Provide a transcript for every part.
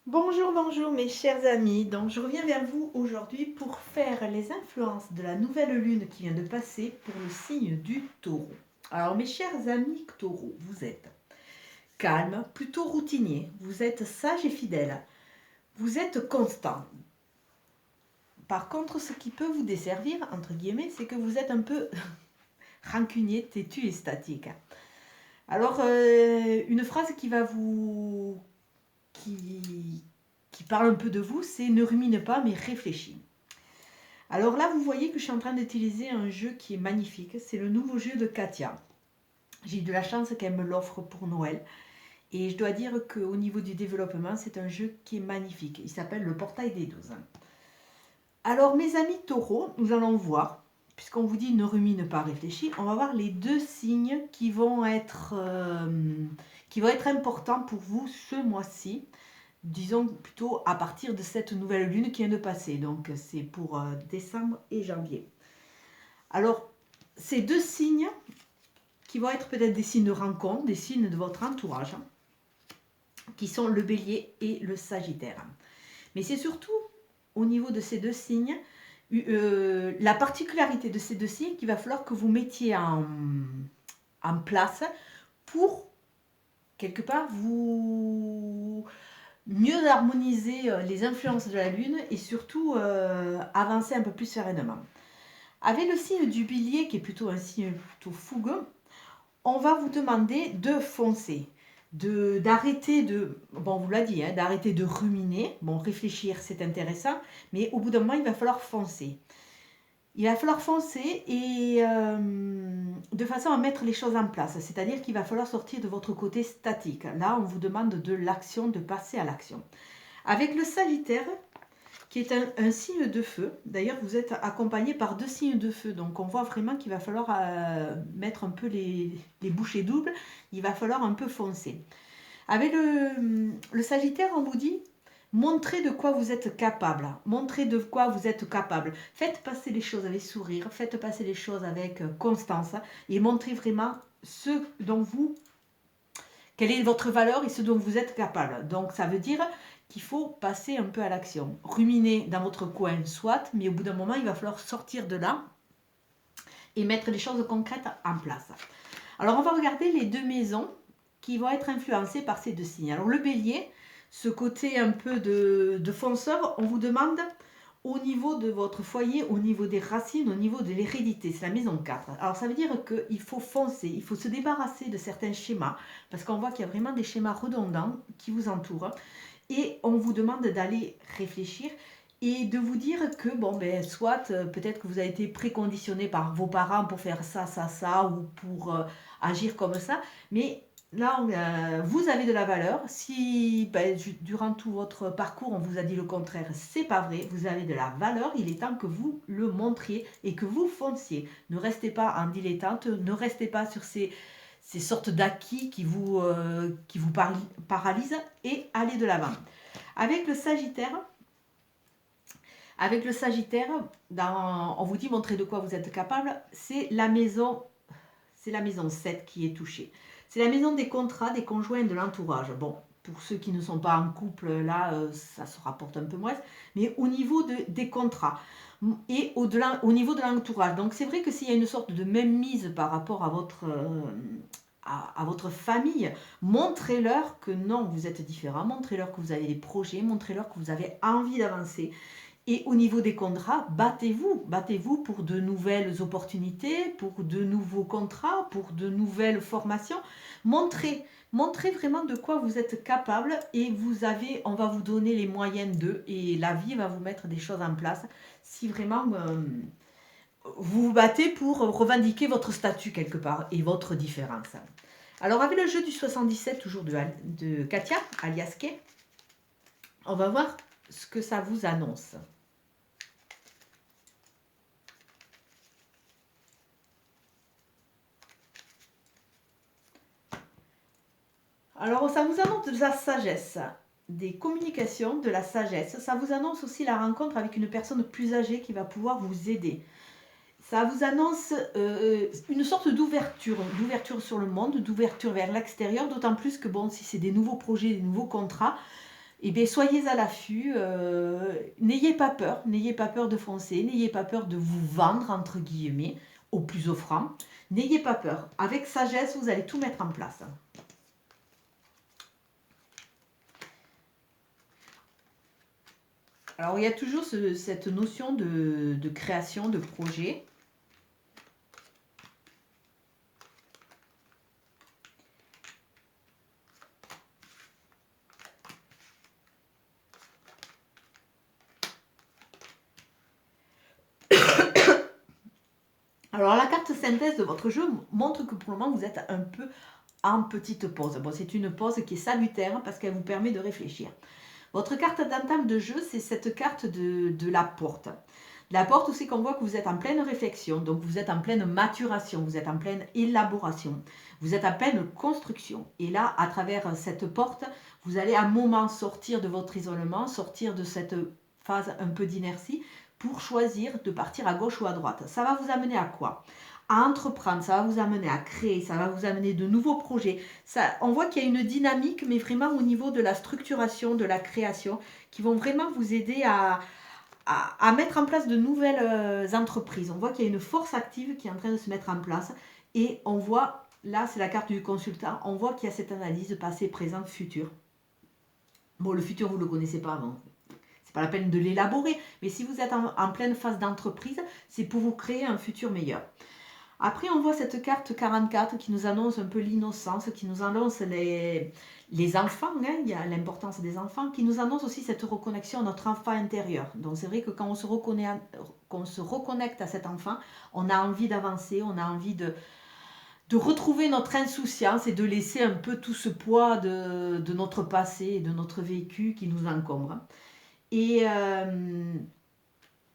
Bonjour, bonjour mes chers amis. Donc je reviens vers vous aujourd'hui pour faire les influences de la nouvelle lune qui vient de passer pour le signe du taureau. Alors mes chers amis taureaux, vous êtes calme, plutôt routinier, vous êtes sage et fidèle, vous êtes constant. Par contre, ce qui peut vous desservir, entre guillemets, c'est que vous êtes un peu rancunier, têtu et statique. Alors, une phrase qui va vous... qui parle un peu de vous, c'est ne rumine pas mais réfléchis. Alors là, vous voyez que je suis en train d'utiliser un jeu qui est magnifique. C'est le nouveau jeu de Katia. J'ai eu de la chance qu'elle me l'offre pour Noël. Et je dois dire qu'au niveau du développement, c'est un jeu qui est magnifique. Il s'appelle le Portail des 12. Alors mes amis taureaux, nous allons voir, puisqu'on vous dit ne rumine pas, réfléchis, on va voir les deux signes qui vont être importants pour vous ce mois-ci. Disons plutôt à partir de cette nouvelle lune qui vient de passer. Donc c'est pour décembre et janvier. Alors, ces deux signes qui vont être peut-être des signes de rencontre, des signes de votre entourage, qui sont le bélier et le sagittaire. Mais c'est surtout au niveau de ces deux signes, la particularité de ces deux signes qu'il va falloir que vous mettiez en place pour, quelque part, vous mieux harmoniser les influences de la Lune et surtout avancer un peu plus sereinement. Avec le signe du bélier, qui est plutôt un signe plutôt fougueux, on va vous demander de foncer, d'arrêter de, bon, on vous l'a dit, hein, d'arrêter de ruminer. Bon, réfléchir, c'est intéressant, mais au bout d'un moment, il va falloir foncer. Il va falloir foncer et de façon à mettre les choses en place. C'est-à-dire qu'il va falloir sortir de votre côté statique. Là, on vous demande de l'action, de passer à l'action. Avec le Sagittaire, qui est un signe de feu. D'ailleurs, vous êtes accompagné par deux signes de feu. Donc, on voit vraiment qu'il va falloir mettre un peu les bouchées doubles. Il va falloir un peu foncer. Avec le Sagittaire, on vous dit, montrez de quoi vous êtes capable. Montrez de quoi vous êtes capable. Faites passer les choses avec sourire. Faites passer les choses avec constance. Et montrez vraiment ce dont vous... Quelle est votre valeur et ce dont vous êtes capable. Donc, ça veut dire qu'il faut passer un peu à l'action. Ruminer dans votre coin, soit, mais au bout d'un moment, il va falloir sortir de là et mettre des choses concrètes en place. Alors, on va regarder les deux maisons qui vont être influencées par ces deux signes. Alors, le bélier, ce côté un peu de fonceur, on vous demande au niveau de votre foyer, au niveau des racines, au niveau de l'hérédité. C'est la maison 4. Alors, ça veut dire qu'il faut foncer, il faut se débarrasser de certains schémas, parce qu'on voit qu'il y a vraiment des schémas redondants qui vous entourent. Et on vous demande d'aller réfléchir et de vous dire que, bon, ben, soit peut-être que vous avez été préconditionné par vos parents pour faire ça, ça, ça, ou pour agir comme ça, mais là, vous avez de la valeur. Si ben, durant tout votre parcours, on vous a dit le contraire, c'est pas vrai, vous avez de la valeur, il est temps que vous le montriez et que vous fonciez. Ne restez pas en dilettante, ne restez pas sur ces sortes d'acquis qui vous paralysent et allez de l'avant. Avec le Sagittaire, on vous dit montrer de quoi vous êtes capable, c'est la maison 7 qui est touchée. C'est la maison des contrats, des conjoints, de l'entourage. Bon, pour ceux qui ne sont pas en couple, là, ça se rapporte un peu moins, mais au niveau des contrats et au niveau de l'entourage. Donc c'est vrai que s'il y a une sorte de même mise par rapport à votre famille, montrez-leur que non, vous êtes différent, montrez-leur que vous avez des projets, montrez-leur que vous avez envie d'avancer. Et au niveau des contrats, battez-vous pour de nouvelles opportunités, pour de nouveaux contrats, pour de nouvelles formations. Montrez vraiment de quoi vous êtes capable et on va vous donner les moyens d'eux et la vie va vous mettre des choses en place si vraiment vous vous battez pour revendiquer votre statut quelque part et votre différence. Alors avec le jeu du 77, toujours de Katia, alias Kay, on va voir ce que ça vous annonce. Alors ça vous annonce de la sagesse, des communications, de la sagesse. Ça vous annonce aussi la rencontre avec une personne plus âgée qui va pouvoir vous aider. Ça vous annonce une sorte d'ouverture sur le monde, d'ouverture vers l'extérieur, d'autant plus que bon, si c'est des nouveaux projets, des nouveaux contrats, eh bien, soyez à l'affût, n'ayez pas peur de foncer, n'ayez pas peur de vous vendre, entre guillemets, au plus offrant. N'ayez pas peur. Avec sagesse, vous allez tout mettre en place. Alors, il y a toujours cette notion de création, de projet. Alors, la carte synthèse de votre jeu montre que pour le moment, vous êtes un peu en petite pause. Bon, c'est une pause qui est salutaire parce qu'elle vous permet de réfléchir. Votre carte d'entame de jeu, c'est cette carte de la porte. La porte, c'est qu'on voit que vous êtes en pleine réflexion, donc vous êtes en pleine maturation, vous êtes en pleine élaboration, vous êtes en pleine construction. Et là, à travers cette porte, vous allez à un moment sortir de votre isolement, sortir de cette phase un peu d'inertie pour choisir de partir à gauche ou à droite. Ça va vous amener à quoi ? À entreprendre, ça va vous amener à créer, ça va vous amener de nouveaux projets. Ça, on voit qu'il y a une dynamique, mais vraiment au niveau de la structuration, de la création, qui vont vraiment vous aider à mettre en place de nouvelles entreprises. On voit qu'il y a une force active qui est en train de se mettre en place. Et on voit, là c'est la carte du consultant, on voit qu'il y a cette analyse de passé, présent, futur. Bon, le futur, vous ne le connaissez pas avant. Pas la peine de l'élaborer, mais si vous êtes en pleine phase d'entreprise, c'est pour vous créer un futur meilleur. Après, on voit cette carte 44 qui nous annonce un peu l'innocence, qui nous annonce les enfants, hein, il y a l'importance des enfants, qui nous annonce aussi cette reconnexion à notre enfant intérieur. Donc c'est vrai que quand on se reconnecte à cet enfant, on a envie d'avancer, on a envie de retrouver notre insouciance et de laisser un peu tout ce poids de notre passé et de notre vécu qui nous encombre. Et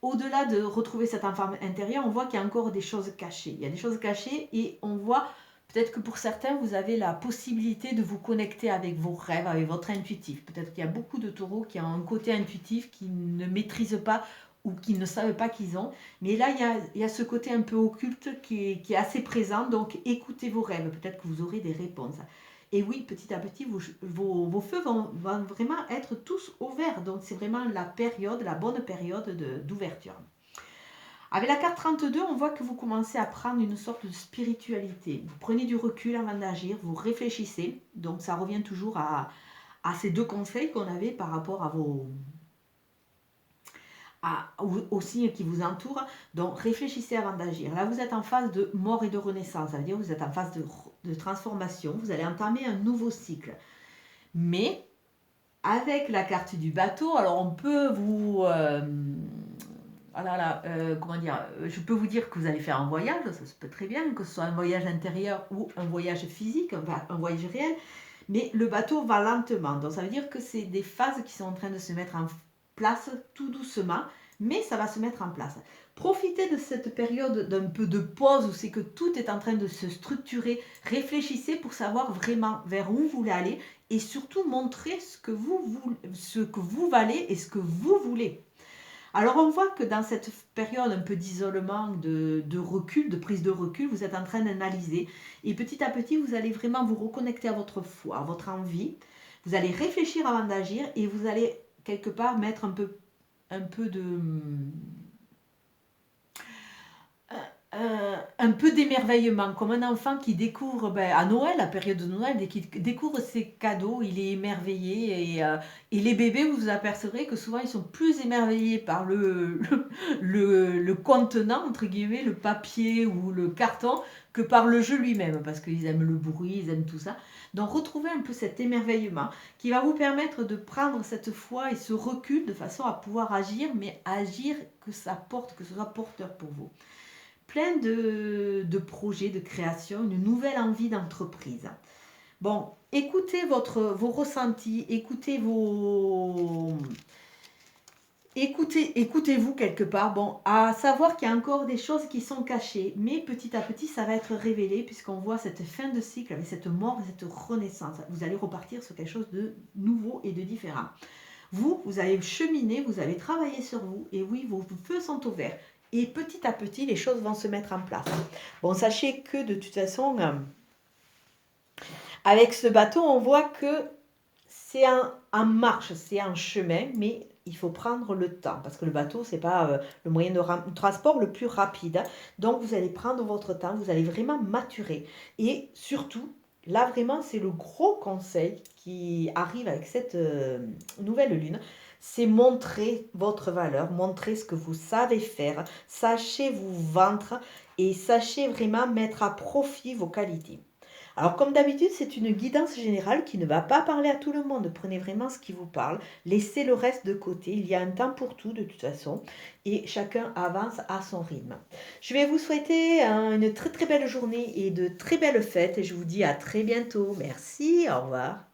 au-delà de retrouver cet enfant intérieur, on voit qu'il y a encore des choses cachées. Il y a des choses cachées et on voit peut-être que pour certains, vous avez la possibilité de vous connecter avec vos rêves, avec votre intuitif. Peut-être qu'il y a beaucoup de taureaux qui ont un côté intuitif qu'ils ne maîtrisent pas ou qu'ils ne savent pas qu'ils ont. Mais là, il y a ce côté un peu occulte qui est assez présent. Donc, écoutez vos rêves. Peut-être que vous aurez des réponses. Et oui, petit à petit, vos feux vont vraiment être tous au vert. Donc, c'est vraiment la bonne période d'ouverture. Avec la carte 32, on voit que vous commencez à prendre une sorte de spiritualité. Vous prenez du recul avant d'agir, vous réfléchissez. Donc, ça revient toujours à ces deux conseils qu'on avait par rapport à aux signes qui vous entourent. Donc, réfléchissez avant d'agir. Là, vous êtes en phase de mort et de renaissance. Ça veut dire que vous êtes en phase de transformation. Vous allez entamer un nouveau cycle. Mais, avec la carte du bateau, alors on peut vous... je peux vous dire que vous allez faire un voyage, ça se peut très bien, que ce soit un voyage intérieur ou un voyage physique, un voyage réel. Mais le bateau va lentement. Donc, ça veut dire que c'est des phases qui sont en train de se mettre en place tout doucement, mais ça va se mettre en place. Profitez de cette période d'un peu de pause où c'est que tout est en train de se structurer. Réfléchissez pour savoir vraiment vers où vous voulez aller et surtout montrer ce que vous valez et ce que vous voulez. Alors on voit que dans cette période un peu d'isolement, de recul, de prise de recul, vous êtes en train d'analyser et petit à petit vous allez vraiment vous reconnecter à votre foi, à votre envie. Vous allez réfléchir avant d'agir et vous allez quelque part mettre un peu d'émerveillement, comme un enfant qui découvre à Noël, la période de Noël, dès qu'il découvre ses cadeaux, il est émerveillé et les bébés, vous vous apercevrez que souvent ils sont plus émerveillés par le contenant, entre guillemets, le papier ou le carton, que par le jeu lui-même, parce qu'ils aiment le bruit, ils aiment tout ça. Donc retrouvez un peu cet émerveillement qui va vous permettre de prendre cette foi et ce recul de façon à pouvoir agir, mais agir que ça porte, que ce soit porteur pour vous. Plein de projets, de création, une nouvelle envie d'entreprise. Bon, écoutez vos ressentis, écoutez-vous quelque part. Bon, à savoir qu'il y a encore des choses qui sont cachées, mais petit à petit, ça va être révélé puisqu'on voit cette fin de cycle avec cette mort et cette renaissance. Vous allez repartir sur quelque chose de nouveau et de différent. Vous allez cheminer, vous allez travailler sur vous et oui, vos feux sont au vert. Et petit à petit, les choses vont se mettre en place. Bon, sachez que de toute façon, avec ce bateau, on voit que c'est en marche, c'est en chemin, mais il faut prendre le temps parce que le bateau, c'est pas le moyen de transport le plus rapide. Donc, vous allez prendre votre temps, vous allez vraiment maturer. Et surtout, là, vraiment, c'est le gros conseil qui arrive avec cette nouvelle lune. C'est montrer votre valeur, montrer ce que vous savez faire, sachez vous vendre et sachez vraiment mettre à profit vos qualités. Alors, comme d'habitude, c'est une guidance générale qui ne va pas parler à tout le monde. Prenez vraiment ce qui vous parle, laissez le reste de côté. Il y a un temps pour tout de toute façon et chacun avance à son rythme. Je vais vous souhaiter une très très belle journée et de très belles fêtes et je vous dis à très bientôt. Merci, au revoir.